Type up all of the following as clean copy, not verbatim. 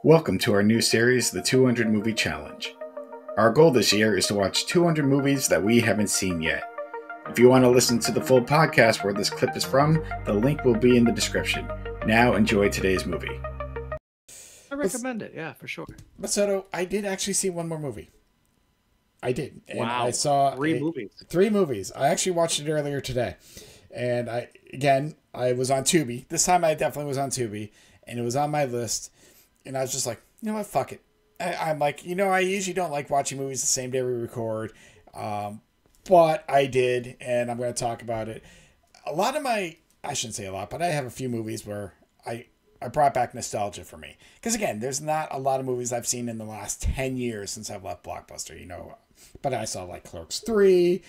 Welcome to our new series, The 200 Movie Challenge. Our goal this year is to watch 200 movies that we haven't seen yet. If you want to listen to the full podcast where this clip is from, the link will be in the description. Now enjoy today's movie. I recommend it, yeah, for sure. But Soto, I did actually see one more movie. I did. And Wow. I saw three movies. Three movies. I actually watched it earlier today. And I was on Tubi. This time I definitely was on Tubi. And it was on my list. And I was just like, you know what, fuck it. I'm like, I usually don't like watching movies the same day we record. But I did, and I'm going to talk about it. I shouldn't say a lot, but I have a few movies where I brought back nostalgia for me. Because again, there's not a lot of movies I've seen in the last 10 years since I've left Blockbuster, But I saw like Clerks 3.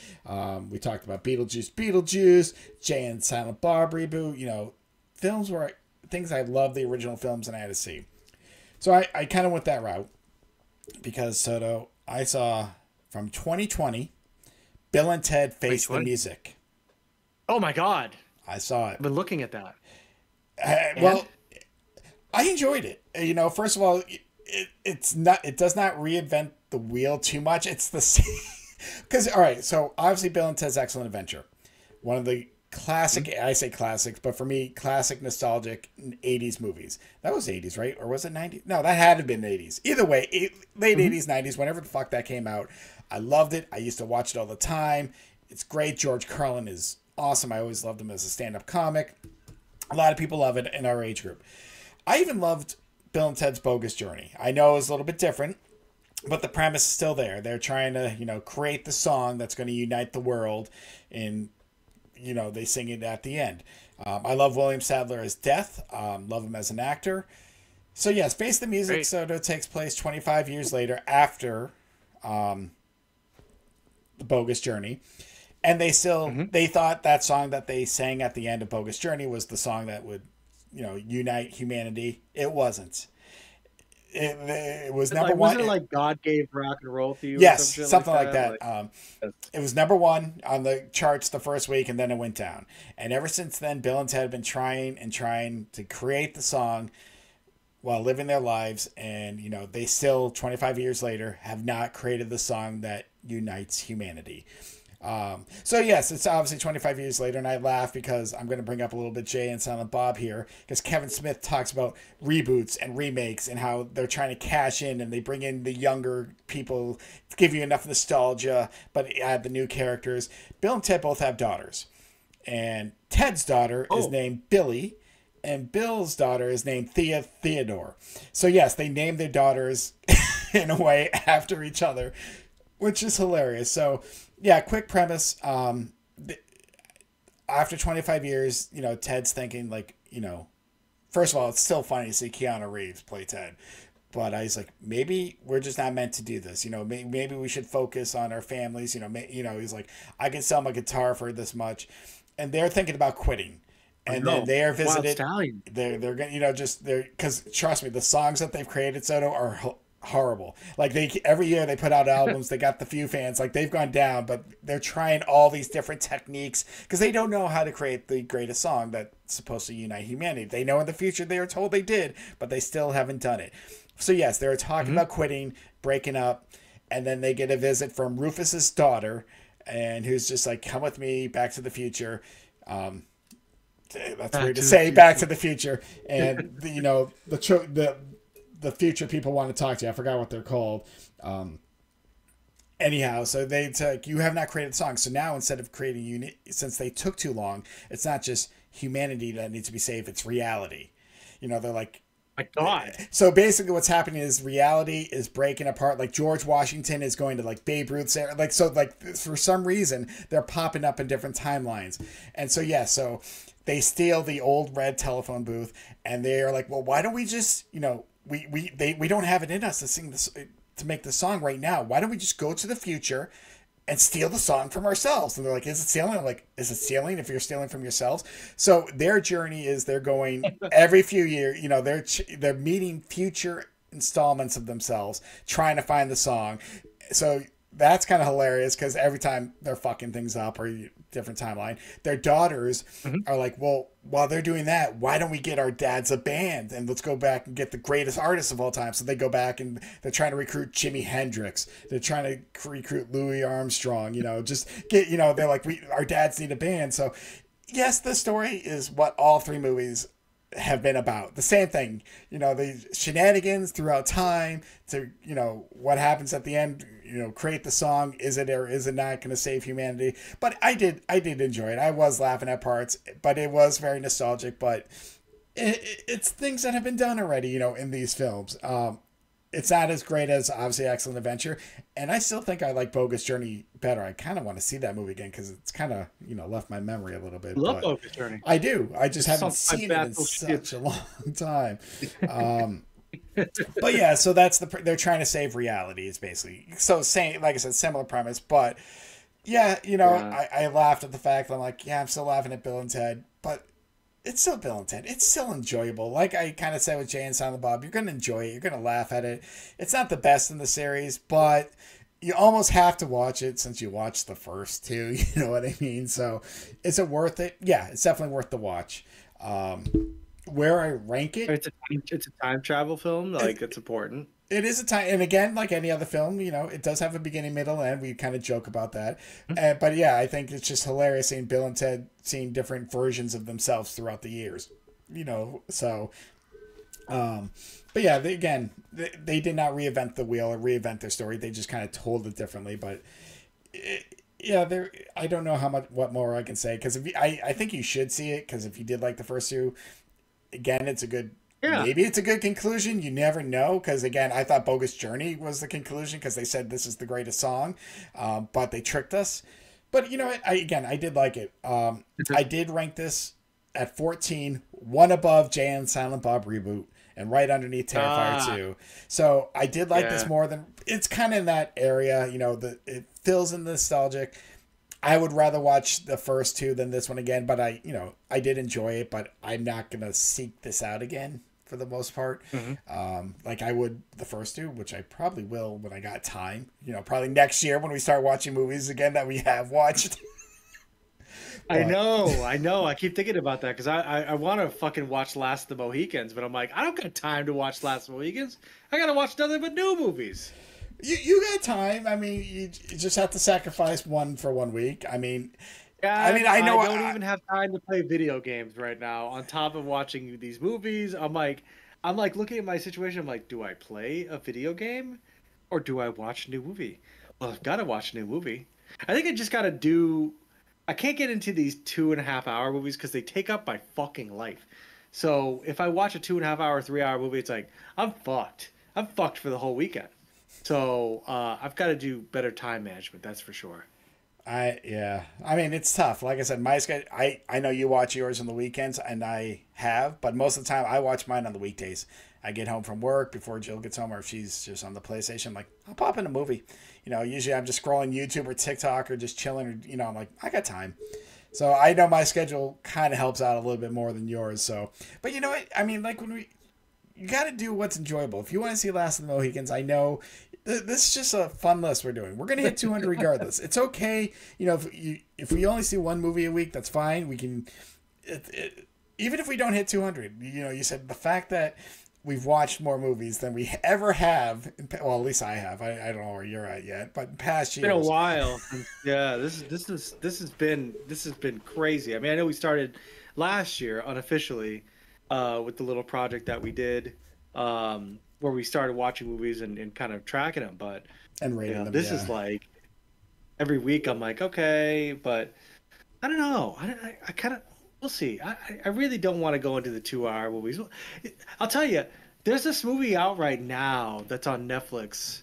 We talked about Beetlejuice, Jay and Silent Bob reboot, films where things I love the original films and I had to see. So I kind of went that route because, Soto, I saw from 2020, Bill and Ted Face the Music. Oh my God. I saw it. I've been looking at that. Well, I enjoyed it. First of all, it does not reinvent the wheel too much. It's the same. Because, all right, so obviously Bill and Ted's Excellent Adventure. One of the classic, I say classics, but for me, classic nostalgic 80s movies. That was 80s, right? Or was it 90s? No, that had to have been 80s. Either way, late 80s, 90s, whenever the fuck that came out. I loved it. I used to watch it all the time. It's great. George Carlin is awesome. I always loved him as a stand-up comic. A lot of people love it in our age group. I even loved Bill and Ted's Bogus Journey. I know it was a little bit different, but the premise is still there. They're trying to, create the song that's going to unite the world, and, they sing it at the end. I love William Sadler as Death. Love him as an actor. So, yes, Face the Music Soto takes place 25 years later after the Bogus Journey. And they still, they thought that song that they sang at the end of Bogus Journey was the song that would, unite humanity. It wasn't. It was number one. Wasn't it like God gave rock and roll to you? Yes, something like that. It was number one on the charts the first week, and then it went down. And ever since then, Bill and Ted have been trying to create the song while living their lives. And, they still, 25 years later, have not created the song that unites humanity. So yes, it's obviously 25 years later, and I laugh because I'm going to bring up a little bit Jay and Silent Bob here, because Kevin Smith talks about reboots and remakes and how they're trying to cash in, and they bring in the younger people to give you enough nostalgia, but add the new characters. Bill and Ted both have daughters, and Ted's daughter is named Billy, and Bill's daughter is named Theodore. So yes, they named their daughters in a way after each other, which is hilarious. So yeah, quick premise. After 25 years, Ted's thinking first of all, it's still funny to see Keanu Reeves play Ted. But I was like, maybe we're just not meant to do this. Maybe we should focus on our families. He's like, I can sell my guitar for this much. And they're thinking about quitting. And then they are visited. They're going, because trust me, the songs that they've created, Soto, are horrible. Like every year they put out albums. They got the few fans. Like they've gone down, but they're trying all these different techniques because they don't know how to create the greatest song that's supposed to unite humanity. They know in the future they were told they did, but they still haven't done it. So yes, they were talking about quitting, breaking up, and then they get a visit from Rufus's daughter, and who's just like, "Come with me, Back to the Future." That's weird to say, Back to the Future, and the future people want to talk to you. I forgot what they're called. Anyhow, so they took, you have not created the song. So now instead of creating since they took too long, it's not just humanity that needs to be saved, it's reality. They're like, my God. So basically what's happening is reality is breaking apart. Like George Washington is going to like Babe Ruth's era. For some reason, they're popping up in different timelines. And so, yeah, so they steal the old red telephone booth and they're like, well, why don't we just, we don't have it in us to sing this, to make the song right now. Why don't we just go to the future and steal the song from ourselves? And they're like, is it stealing? I'm like, is it stealing if you're stealing from yourselves? So their journey is they're going every few years, they're meeting future installments of themselves, trying to find the song. So that's kind of hilarious because every time they're fucking things up or different timeline, their daughters are like, well, while they're doing that, why don't we get our dads a band and let's go back and get the greatest artists of all time? So they go back and they're trying to recruit Jimi Hendrix. They're trying to recruit Louis Armstrong, just get, they're like, our dads need a band. So yes, the story is what all three movies have been about. The same thing, the shenanigans throughout time to, what happens at the end, create the song. Is it or is it not going to save humanity? But I did enjoy it. I was laughing at parts, but it was very nostalgic, but it's things that have been done already, in these films. It's not as great as obviously Excellent Adventure, and I still think I like Bogus Journey better. I kind of want to see that movie again because it's kind of left my memory a little bit. Love Bogus Journey. I do. I just haven't seen it in such a long time. But yeah, so that's they're trying to save reality. Is basically so same. Like I said, similar premise, but yeah, I laughed at the fact that I'm like, yeah, I'm still laughing at Bill and Ted, but it's still Bill and Ted. It's still enjoyable. Like I kind of said with Jay and Silent Bob, you're going to enjoy it. You're going to laugh at it. It's not the best in the series, but you almost have to watch it since you watched the first two. You know what I mean? So is it worth it? Yeah, it's definitely worth the watch. Where I rank it, it's a time travel film. Like it's important. It is a time, and again, like any other film, it does have a beginning, middle, and we kind of joke about that. But yeah, I think it's just hilarious seeing Bill and Ted seeing different versions of themselves throughout the years. So, but yeah, they did not reinvent the wheel or reinvent their story. They just kind of told it differently. But I don't know what more I can say because I think you should see it because if you did like the first two, again, it's a good. Yeah. Maybe it's a good conclusion. You never know. Because, again, I thought Bogus Journey was the conclusion because they said this is the greatest song. But they tricked us. But, you know what? I did like it. I did rank this at 14, one above Jay and Silent Bob Reboot, and right underneath Terrifier 2. So I did like this more than... It's kind of in that area. It feels nostalgic. I would rather watch the first two than this one again, but I did enjoy it, but I'm not going to seek this out again for the most part. Like I would the first two, which I probably will when I got time, probably next year when we start watching movies again that we have watched. I know. I keep thinking about that because I want to fucking watch Last of the Mohicans, but I'm like, I don't got time to watch Last of the Mohicans. I got to watch nothing but new movies. You got time. I mean, you just have to sacrifice one for 1 week. I mean, I know I don't even have time to play video games right now. On top of watching these movies, I'm like looking at my situation. I'm like, do I play a video game or do I watch a new movie? Well, I've got to watch a new movie. I think I just got to do. I can't get into these 2.5 hour movies because they take up my fucking life. So if I watch a 2.5 hour, 3 hour movie, it's like I'm fucked. I'm fucked for the whole weekend. So I've got to do better time management. That's for sure. I mean, it's tough. Like I said, my schedule. I know you watch yours on the weekends, and I have, but most of the time I watch mine on the weekdays. I get home from work before Jill gets home, or if she's just on the PlayStation, I'm like, I'll pop in a movie. Usually I'm just scrolling YouTube or TikTok or just chilling, or I'm like, I got time. So I know my schedule kind of helps out a little bit more than yours. So, but you know what? I mean, like you got to do what's enjoyable. If you want to see Last of the Mohicans, I know this is just a fun list we're doing. We're going to hit 200 regardless. It's okay. If we only see one movie a week, that's fine. We can, even if we don't hit 200, you said the fact that we've watched more movies than we ever have. Well, at least I have. I don't know where you're at yet, but in past years. It's been a while. Yeah, this has been crazy. I mean, I know we started last year unofficially with the little project that we did. Where we started watching movies and kind of tracking them, but and rating them. This is like every week. I'm like, okay, but I don't know. I kind of we'll see. I really don't want to go into the 2 hour movies. I'll tell you, there's this movie out right now that's on Netflix.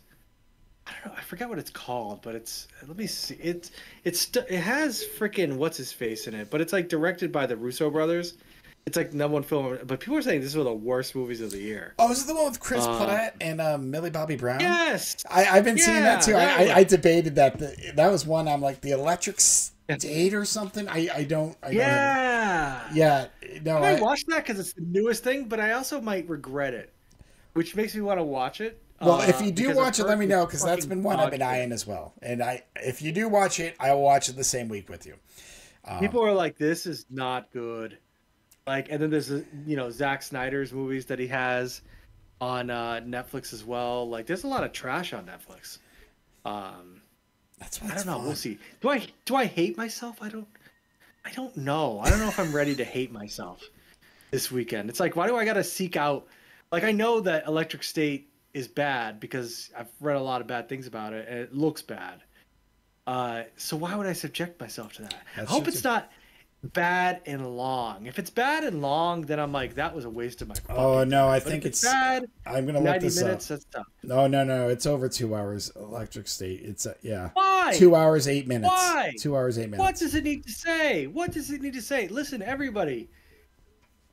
I don't know. I forget what it's called, but let me see. It has freaking what's his face in it, but it's like directed by the Russo brothers. It's like number one film, but people are saying this is one of the worst movies of the year. Oh, is it the one with Chris Pratt and Millie Bobby Brown? Yes. I've been seeing that too. I debated that. That was one. I'm like, the Electric State or something. I don't. Yeah. Yeah. No. I might watch that because it's the newest thing, but I also might regret it. which makes me want to watch it. Well, if you do watch it, let me know, because that's been one I've been eyeing as well. And if you do watch it, I will watch it the same week with you. People are like, "This is not good." Like, and then there's Zack Snyder's movies that he has on Netflix as well. Like, there's a lot of trash on Netflix. That's why I don't know. fun. We'll see. Do I hate myself? I don't know. I don't know if I'm ready to hate myself this weekend. It's like, why do I got to seek out? Like, I know that Electric State is bad because I've read a lot of bad things about it, and it looks bad. So why would I subject myself to that? I hope it's not bad and long. If it's bad and long, then I'm like, that was a waste of my fucking Oh no, time. I think it's bad. I'm gonna look this 90 minutes, up. that's tough. No, it's over 2 hours. Electric State. It's yeah. Why? 2 hours 8 minutes. Why? 2 hours 8 minutes. What does it need to say? What does it need to say? Listen, everybody.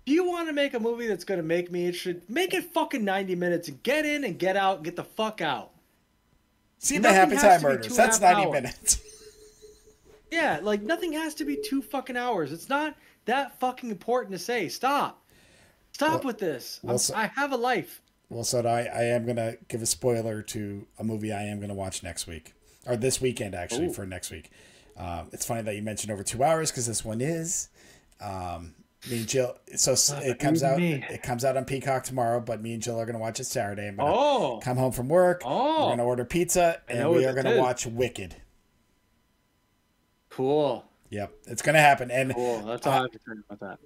If you want to make a movie that's gonna make me interested, make it fucking 90 minutes and get in and get out, and get the fuck out. See the Happy Time Murders. That's 90 minutes. Yeah, like nothing has to be 2 fucking hours. It's not that fucking important to say. Stop with this. I have a life. Well, so I am going to give a spoiler to a movie I am going to watch next week. Or this weekend, actually, for next week. It's funny that you mentioned over 2 hours, because this one is. Me and Jill. So it comes out. It comes out on Peacock tomorrow, but me and Jill are going to watch it Saturday. I'm going to come home from work. We're going to order pizza, and we are going to watch Wicked. Cool. Yep, it's gonna happen. And cool. That's all I have to say about that.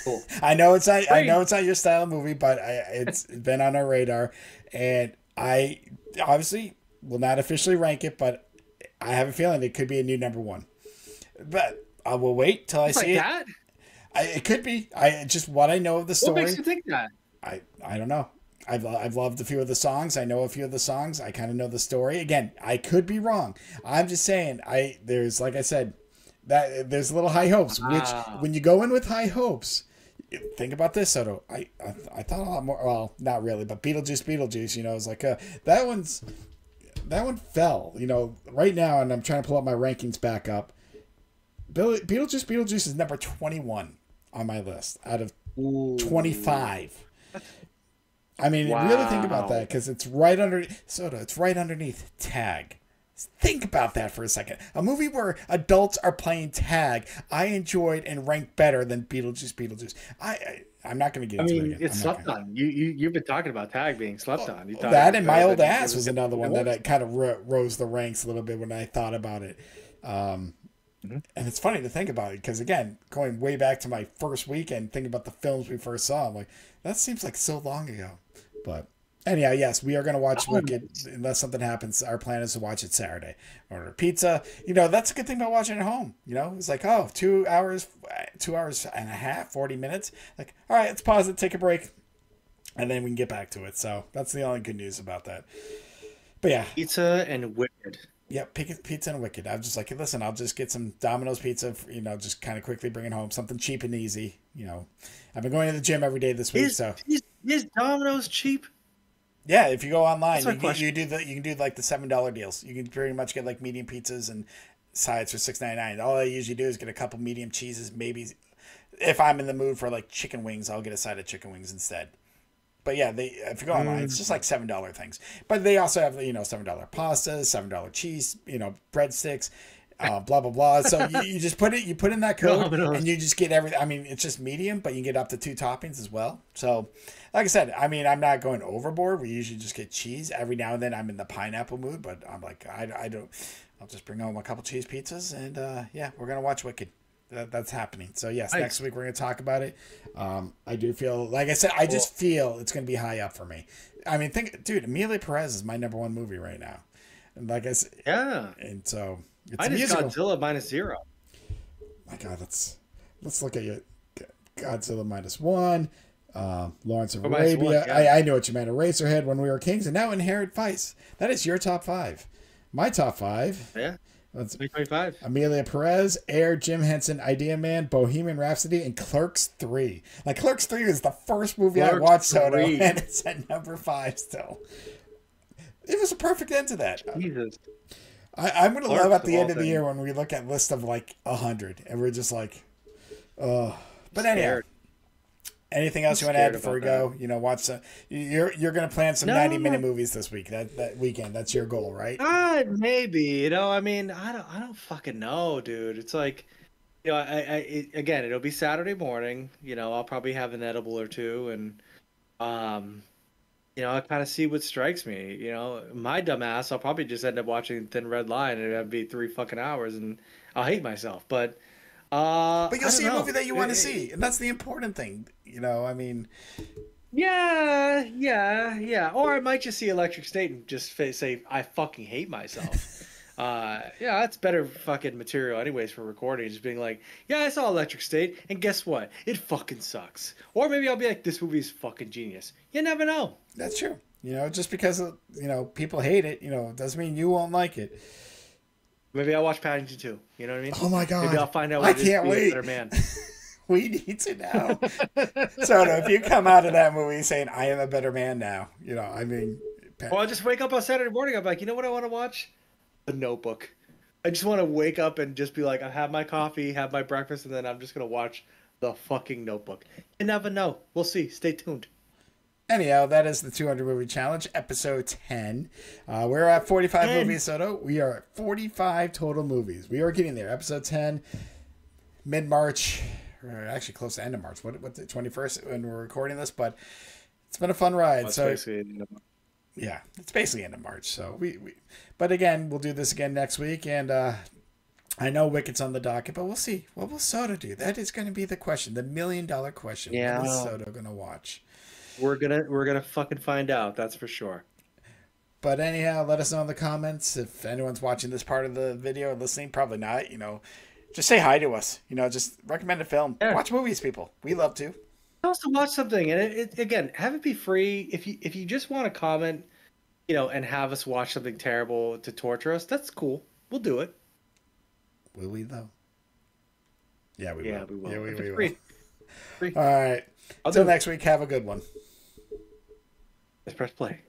Cool. I know it's not your style of movie, but it's been on our radar, and I obviously will not officially rank it, but I have a feeling it could be a new number one. But I will wait till I see it. It could be. Just what I know of the story. What makes you think that? I don't know. I've loved a few of the songs. I know a few of the songs. I kind of know the story. Again, I could be wrong. I'm just saying. There's, like I said, that there's little high hopes. Which when you go in with high hopes, think about this, Soto. I thought a lot more. Well, not really, but Beetlejuice. You know, it's like that one fell. You know, right now, and I'm trying to pull up my rankings back up. Beetlejuice is number 21 on my list out of 25. I mean, really think about that, because it's right under Soda. It's right underneath Tag. Think about that for a second. A movie where adults are playing tag, I enjoyed and ranked better than Beetlejuice. I'm not going to get into it again. It's slept on. You've been talking about tag being slept on. You that and My Old Ass was another one that I kind of rose the ranks a little bit when I thought about it. And it's funny to think about it, because, again, going way back to my first weekend, thinking about the films we first saw, I'm like, that seems like so long ago. But anyhow, yes, we are going to watch Wicked unless something happens. Our plan is to watch it Saturday. Order pizza. You know, that's a good thing about watching at home. You know, it's like, 2 hours and a half, 40 minutes. Like, all right, let's pause it, take a break, and then we can get back to it. So that's the only good news about that. But yeah. Pizza and Wicked. Yep, pizza and Wicked. I was just like, listen, I'll just get some Domino's pizza, just kind of quickly bring it home. Something cheap and easy. You know, I've been going to the gym every day this week. Is Domino's cheap? Yeah, if you go online, you can do like the $7 deals. You can pretty much get like medium pizzas and sides for $6.99. All I usually do is get a couple medium cheeses. Maybe if I'm in the mood for like chicken wings, I'll get a side of chicken wings instead. But yeah, if you go online, it's just like $7 things. But they also have, $7 pastas, $7 cheese, breadsticks, blah blah blah. So you just put in that code, and you just get everything. I mean, it's just medium, but you can get up to 2 toppings as well. So, like I said, I mean, I'm not going overboard. We usually just get cheese. Every now and then, I'm in the pineapple mood, but I'm like, I don't. I'll just bring home a couple cheese pizzas, and we're gonna watch Wicked. That's happening. So yes, next week we're going to talk about it. I do feel, like I said, I just feel it's going to be high up for me. I mean, dude, Emilia Perez is my number one movie right now. And like I said, yeah. And so it's mine is Godzilla -0. My God, let's look at you. Godzilla -1. Lawrence of Arabia. I know what you meant. Eraserhead, When We Were Kings, and now Inherent Vice. That is your top 5. My top 5. Yeah. That's 25. Emilia Perez, Air, Jim Henson, Idea Man, Bohemian Rhapsody, and Clerks 3. Like, Clerks 3 was the first movie I watched, Soto, and it's at number 5 still. It was a perfect end to that. Jesus. I'm going to love at the end of the year when we look at list of like 100, and we're just like, oh. But anyhow, Anything else you want to add before we go? You know, watch some. You're going to plan some 90-minute movies this week. That weekend. That's your goal, right? Maybe. You know, I mean, I don't fucking know, dude. It's like, you know, again, it'll be Saturday morning. You know, I'll probably have an edible or two, and you know, I'll kind of see what strikes me. You know, my dumbass, I'll probably just end up watching Thin Red Line, and it'll be 3 fucking hours, and I'll hate myself. But you'll see a movie that you want to see, and that's the important thing. You know, I mean, yeah. Or I might just see Electric State and just say I fucking hate myself. Yeah, that's better fucking material anyways for recording. Just being like, yeah, I saw Electric State, and guess what? It fucking sucks. Or maybe I'll be like, this movie's fucking genius. You never know. That's true. You know, just because you know people hate it, you know, doesn't mean you won't like it. Maybe I'll watch Paddington 2. You know what I mean? Oh my god! Maybe I'll find out. What I can't wait. Better man. We need to know. Soto, if you come out of that movie saying I am a better man now, you know, I mean. Well, I'll just wake up on Saturday morning. I'm like, you know what I want to watch? The Notebook. I just want to wake up and just be like, I have my coffee, have my breakfast, and then I'm just gonna watch the fucking Notebook. You never know. We'll see. Stay tuned. Anyhow, that is the 200 movie challenge, episode 10. We're at 45 movies, Soto. We are at 45 total movies. We are getting there. Episode 10, mid-March, or actually close to end of March. What the 21st when we're recording this, but it's been a fun ride. Yeah, it's basically end of March. So but again, we'll do this again next week, and I know Wicked's on the docket, but we'll see. What will Soto do? That is going to be the question, the $1 million question. Yeah. What is Soto going to watch? We're gonna fucking find out. That's for sure. But anyhow, let us know in the comments if anyone's watching this part of the video or listening. Probably not. You know, just say hi to us. You know, just recommend a film. Yeah. Watch movies, people. We love to. Also watch something, and it again, have it be free. If you just want to comment, you know, and have us watch something terrible to torture us, that's cool. We'll do it. Will we though? Yeah, we will. Yeah, we will. Yeah, we will. Free. All right. Until next week, have a good one. Let's press play.